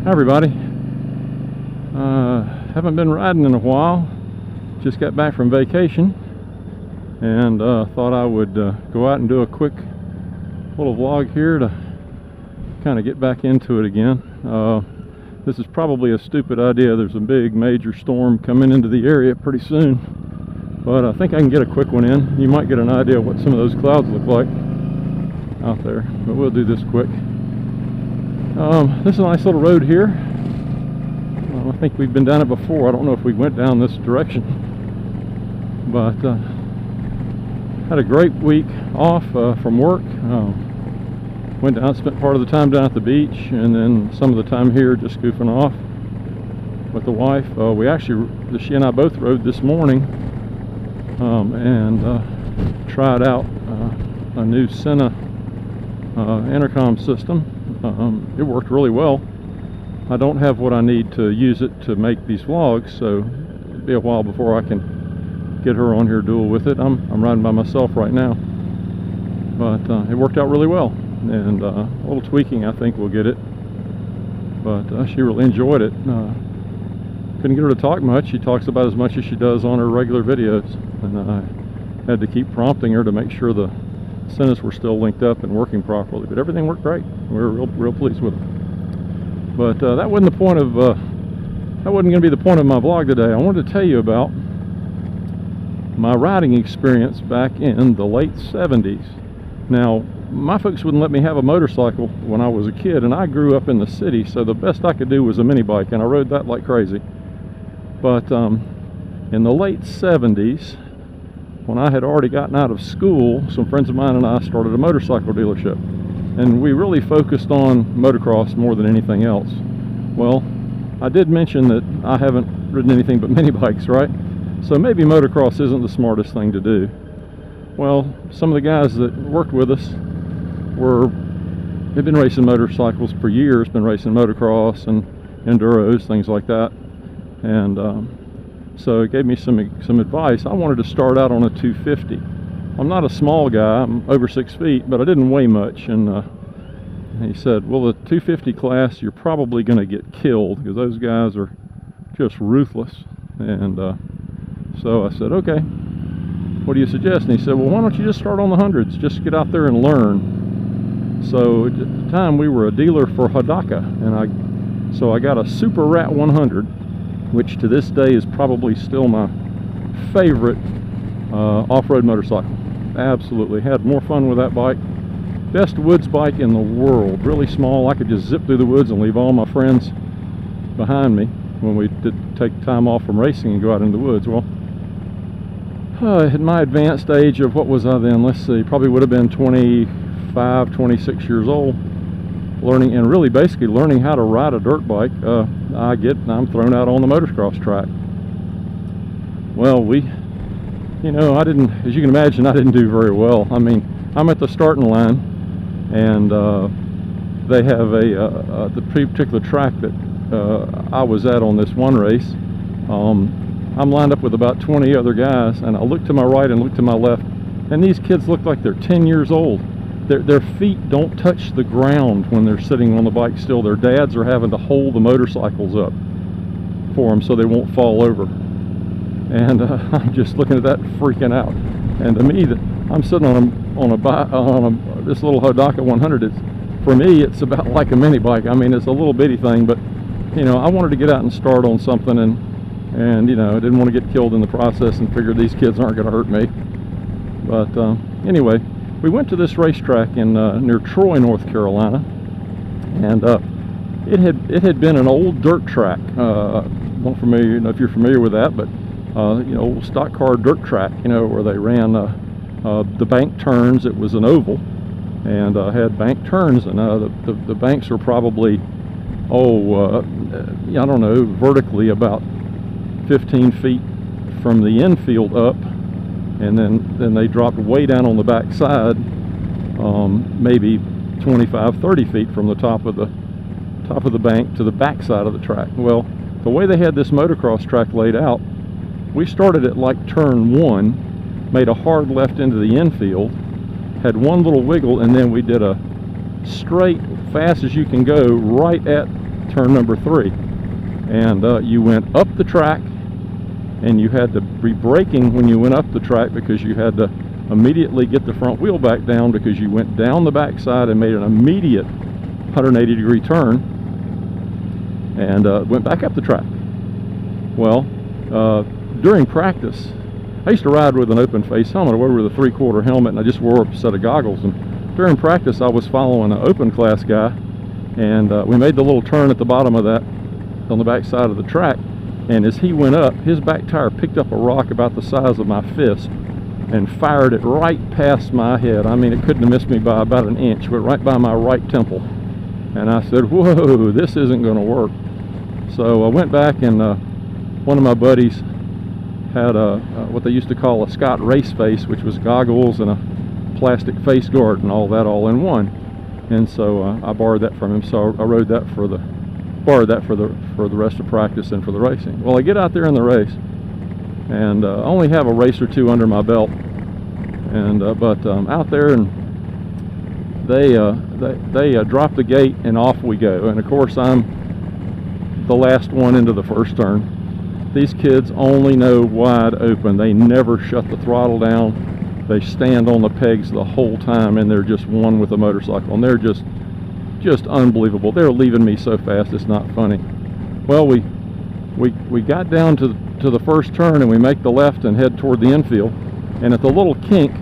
Hi everybody. Haven't been riding in a while. Just got back from vacation and thought I would go out and do a quick little vlog here to kind of get back into it again. This is probably a stupid idea. There's a big major storm coming into the area pretty soon, but I think I can get a quick one in. You might get an idea of what some of those clouds look like out there, but we'll do this quick. This is a nice little road here. I think we've been down it before. I don't know if we went down this direction, but had a great week off from work. Went down, spent part of the time down at the beach, and then some of the time here just goofing off with the wife. She and I both rode this morning and tried out a new Senna intercom system. It worked really well. I don't have what I need to use it to make these vlogs, so it'll be a while before I can get her on here dual with it. I'm riding by myself right now, but it worked out really well, and a little tweaking I think will get it, but she really enjoyed it. Couldn't get her to talk much. She talks about as much as she does on her regular videos, and I had to keep prompting her to make sure the Sennas were still linked up and working properly, but everything worked great. We were real pleased with it. But that wasn't the point of that wasn't going to be the point of my vlog today. I wanted to tell you about my riding experience back in the late 70s. Now, my folks wouldn't let me have a motorcycle when I was a kid, and I grew up in the city, so the best I could do was a mini bike, and I rode that like crazy. But in the late 70s, when I had already gotten out of school, some friends of mine and I started a motorcycle dealership, and we really focused on motocross more than anything else. Well, I did mention that I haven't ridden anything but mini bikes, right? So maybe motocross isn't the smartest thing to do. Well, some of the guys that worked with us had been racing motorcycles for years, been racing motocross and enduros, things like that, and so it gave me some advice. I wanted to start out on a 250. I'm not a small guy, I'm over 6 feet, but I didn't weigh much, and he said, well, the 250 class, you're probably going to get killed, because those guys are just ruthless. And so I said, okay, what do you suggest? And he said, well, why don't you just start on the hundreds, just get out there and learn. So at the time we were a dealer for Hodaka, and so I got a Super Rat 100, which to this day is probably still my favorite off-road motorcycle. Absolutely, had more fun with that bike. Best woods bike in the world. Really small. I could just zip through the woods and leave all my friends behind me when we did take time off from racing and go out into the woods. Well, at my advanced age of, what was I then? Let's see, probably would have been 25, 26 years old, learning, and really basically learning how to ride a dirt bike. I'm thrown out on the motocross track. Well, I didn't, as you can imagine, I didn't do very well. I mean, I'm at the starting line, and they have the particular track that I was at on this one race. I'm lined up with about 20 other guys, and I look to my right and look to my left, and these kids look like they're 10 years old. Their feet don't touch the ground when they're sitting on the bike still. Their dads are having to hold the motorcycles up for them so they won't fall over. And I'm just looking at that, freaking out. And to me, I'm sitting on this little Hodaka 100. For me, it's about like a mini bike. I mean, it's a little bitty thing, but I wanted to get out and start on something, and I didn't want to get killed in the process, and figured these kids aren't going to hurt me. But anyway, we went to this racetrack in near Troy, North Carolina, and it had been an old dirt track. Not familiar, if you're familiar with that, but old stock car dirt track, where they ran the bank turns. It was an oval, and had bank turns, and the banks were probably, I don't know, vertically about 15 feet from the infield up, and then they dropped way down on the back side, maybe 25-30 feet from the top of the bank to the back side of the track. Well, the way they had this motocross track laid out, we started at like turn 1, made a hard left into the infield, had one little wiggle, and then we did a straight, fast as you can go, right at turn number 3. And you went up the track, and you had to be braking when you went up the track because you had to immediately get the front wheel back down because you went down the backside and made an immediate 180-degree turn and went back up the track. Well, during practice, I used to ride with an open face helmet. I wore with a 3/4 helmet, and I just wore a set of goggles. And during practice, I was following an open class guy, and we made the little turn at the bottom of that on the back side of the track. And as he went up, his back tire picked up a rock about the size of my fist and fired it right past my head. I mean, it couldn't have missed me by about an inch, but right by my right temple. And I said, whoa, this isn't going to work. So I went back, and one of my buddies had what they used to call a Scott race face, which was goggles and a plastic face guard and all that all in one. And so I borrowed that from him. So I rode that borrowed that for the rest of practice and for the racing. Well, I get out there in the race, and I only have a race or two under my belt, and but out there, and they drop the gate and off we go. And of course, I'm the last one into the first turn. These kids only know wide open. They never shut the throttle down. They stand on the pegs the whole time, and they're just one with a motorcycle, and they're just unbelievable. They're leaving me so fast, it's not funny. Well, we got down to the first turn, and we make the left and head toward the infield, and at the little kink,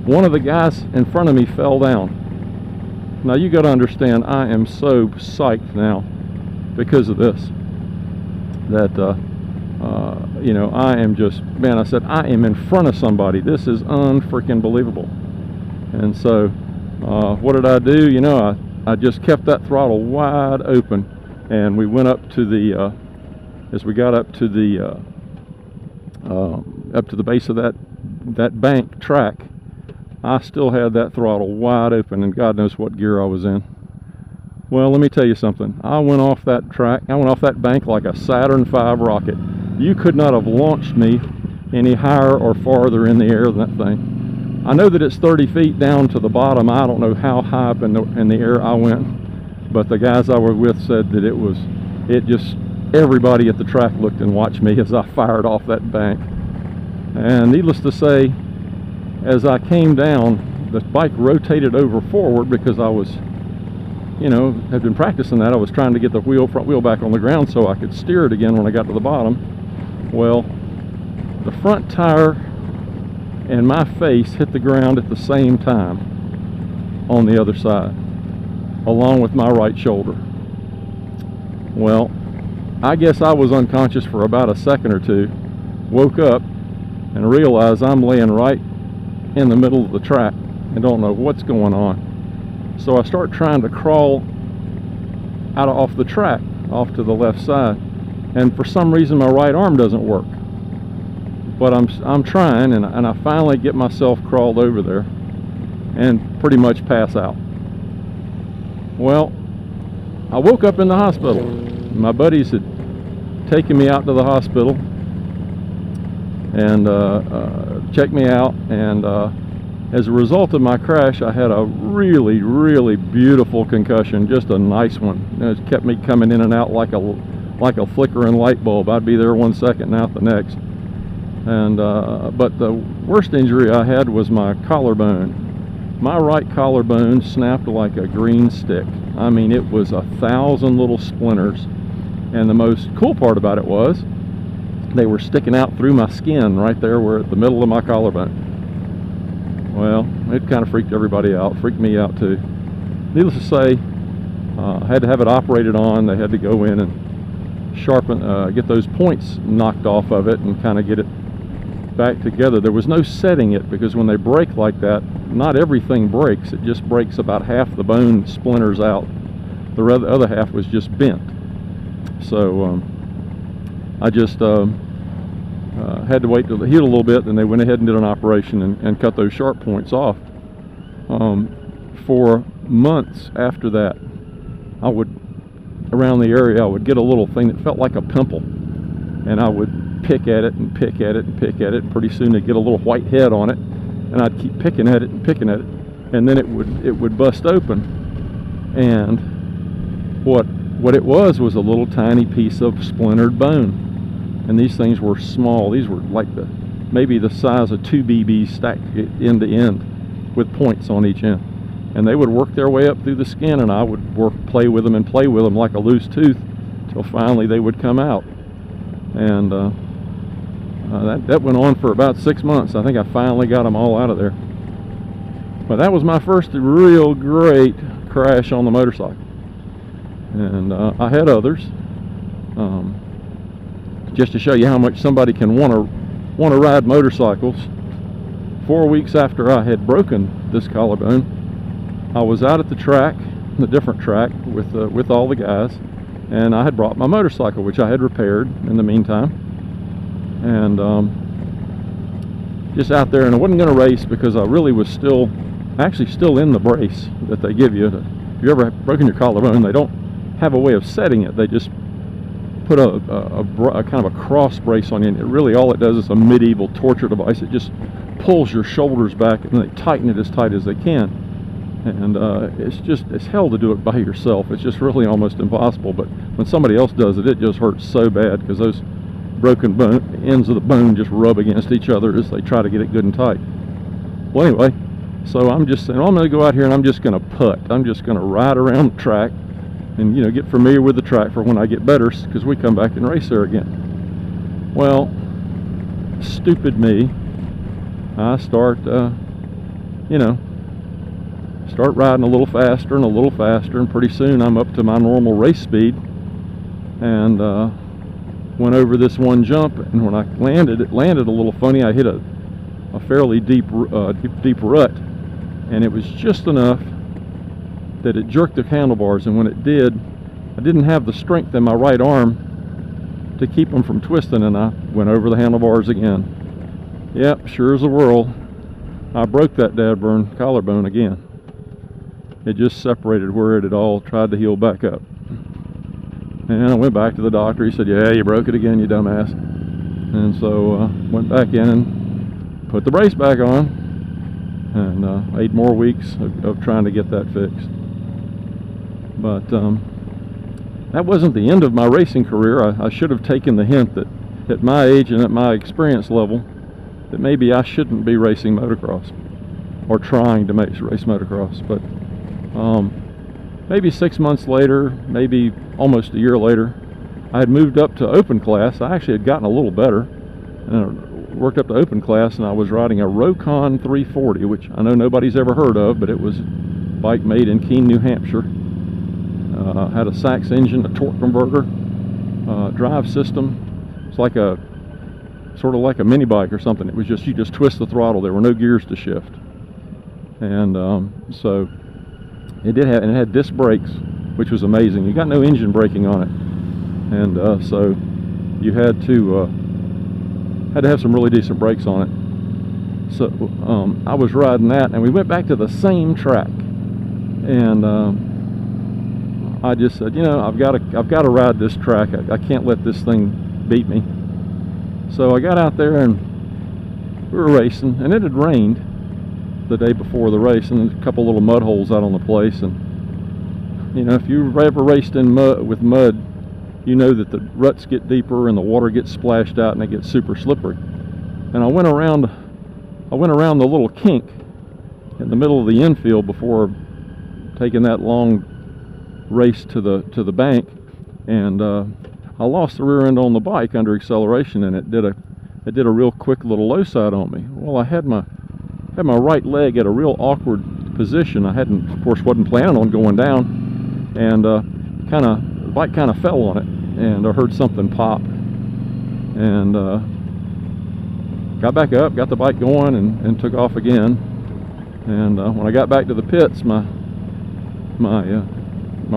one of the guys in front of me fell down. Now you got to understand, I am so psyched now because of this, that you know, I am just, man, I said, I am in front of somebody. This is unfreaking believable. And so what did I do? You know, I just kept that throttle wide open, and we went up to the as we got up to the base of that bank track, I still had that throttle wide open, and God knows what gear I was in. Well, let me tell you something. I went off that track, I went off that bank like a Saturn V rocket. You could not have launched me any higher or farther in the air than that thing. I know that it's 30 feet down to the bottom. I don't know how high up in the air I went, but the guys I was with said that everybody at the track looked and watched me as I fired off that bank. And needless to say, as I came down, the bike rotated over forward because I was, you know, had been practicing that. I was trying to get the front wheel back on the ground so I could steer it again when I got to the bottom. Well, the front tire and my face hit the ground at the same time on the other side, along with my right shoulder. Well, I guess I was unconscious for about a second or two, woke up and realized I'm laying right in the middle of the track and don't know what's going on. So I start trying to crawl off the track, off to the left side, and for some reason my right arm doesn't work. But I'm trying, and I finally get myself crawled over there and pretty much pass out. Well, I woke up in the hospital. My buddies had taken me out to the hospital and checked me out, and as a result of my crash, I had a really, really beautiful concussion, just a nice one. It kept me coming in and out like a flickering light bulb. I'd be there 1 second and out the next. And but the worst injury I had was my collarbone. My right collarbone snapped like a green stick. I mean, it was 1,000 little splinters. And the most cool part about it was they were sticking out through my skin right there where at the middle of my collarbone. Well, it kind of freaked everybody out, freaked me out too. Needless to say, I had to have it operated on. They had to go in and get those points knocked off of it and kind of get it back together. There was no setting it, because when they break like that, not everything breaks. It just breaks about half the bone splinters out. The other half was just bent. So I just had to wait till it healed a little bit, and they went ahead and did an operation and cut those sharp points off. For months after that, I would, around the area, I would get a little thing that felt like a pimple, and I would pick at it and pick at it and pick at it, and pretty soon it'd get a little white head on it, and I'd keep picking at it and picking at it, and then it would bust open. And what what it was a little tiny piece of splintered bone. And these things were small. These were like maybe the size of 2 BBs stacked end to end with points on each end. And they would work their way up through the skin, and I would play with them like a loose tooth till finally they would come out. And that went on for about 6 months. I think I finally got them all out of there. But that was my first real great crash on the motorcycle. And I had others. Just to show you how much somebody can want to ride motorcycles. 4 weeks after I had broken this collarbone, I was out at the track, the different track, with all the guys, and I had brought my motorcycle, which I had repaired in the meantime, and just out there, and I wasn't going to race because I really was still in the brace that they give you. If you ever have broken your collarbone, they don't have a way of setting it. They just put a kind of a cross brace on you, and it really, all it does is a medieval torture device. It just pulls your shoulders back, and they tighten it as tight as they can. And it's hell to do it by yourself. It's just really almost impossible. But when somebody else does it, it just hurts so bad, because those broken ends of the bone just rub against each other as they try to get it good and tight. Well, anyway, so I'm just saying, I'm going to go out here and I'm just going to putt. I'm just going to ride around the track and, you know, get familiar with the track for when I get better, because we come back and race there again. Well, stupid me, I start riding a little faster and a little faster, and pretty soon I'm up to my normal race speed, and went over this one jump, and when I landed, it landed a little funny. I hit a fairly deep rut, and it was just enough that it jerked the handlebars, and when it did, I didn't have the strength in my right arm to keep them from twisting, and I went over the handlebars again. Yep, sure as the world, I broke that dadburn collarbone again. It just separated where it had all tried to heal back up. And I went back to the doctor. He said, yeah, you broke it again, you dumbass. And so went back in and put the brace back on, and 8 more weeks of trying to get that fixed. But that wasn't the end of my racing career. I should have taken the hint that at my age and at my experience level, that maybe I shouldn't be racing motocross or trying to race motocross. But maybe 6 months later, maybe almost a year later, I had moved up to open class. I actually had gotten a little better, and I worked up to open class, and I was riding a Rokon 340, which I know nobody's ever heard of, but it was a bike made in Keene, New Hampshire. Had a Sachs engine, a torque converter, drive system. It's like sort of like a mini bike or something. It was just, you just twist the throttle. There were no gears to shift. And so it did have, and it had disc brakes, which was amazing. You got no engine braking on it, and so you had to have some really decent brakes on it. So I was riding that, and we went back to the same track, and I just said, you know, I've got to ride this track. I can't let this thing beat me. So I got out there, and we were racing, and it had rained the day before the race, and a couple little mud holes out on the place. And you know, if you've ever raced in mud with mud, you know that the ruts get deeper and the water gets splashed out and it gets super slippery. And I went around the little kink in the middle of the infield before taking that long race to the bank, and I lost the rear end on the bike under acceleration, and it did a real quick little low side on me. Well, I had my right leg at a real awkward position. I of course wasn't planning on going down, and the bike kind of fell on it, and I heard something pop, and got back up, got the bike going, and took off again. And when I got back to the pits, my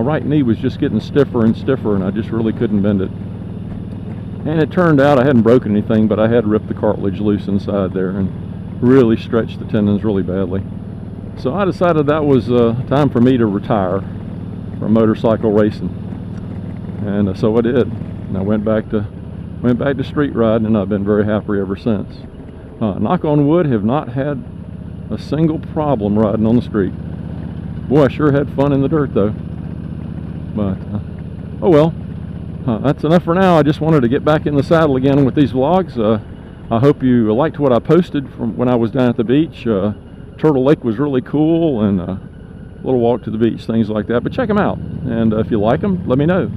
right knee was just getting stiffer and stiffer, and I just really couldn't bend it. And it turned out I hadn't broken anything, but I had ripped the cartilage loose inside there and really stretched the tendons really badly. So I decided that was time for me to retire from motorcycle racing, and so I did. And I went back to street riding, and I've been very happy ever since. Knock on wood, have not had a single problem riding on the street. Boy, I sure had fun in the dirt though. But oh well, that's enough for now. I just wanted to get back in the saddle again with these vlogs. I hope you liked what I posted from when I was down at the beach. Turtle Lake was really cool, and a little walk to the beach, things like that. But check them out, and if you like them, let me know.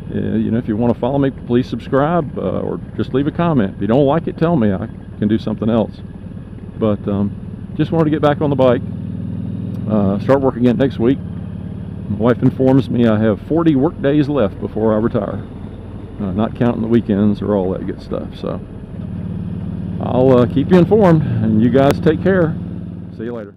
You know, if you want to follow me, please subscribe, or just leave a comment. If you don't like it, tell me. I can do something else. But just wanted to get back on the bike, start work again next week. My wife informs me I have 40 work days left before I retire, not counting the weekends or all that good stuff. So I'll keep you informed, and you guys take care. See you later.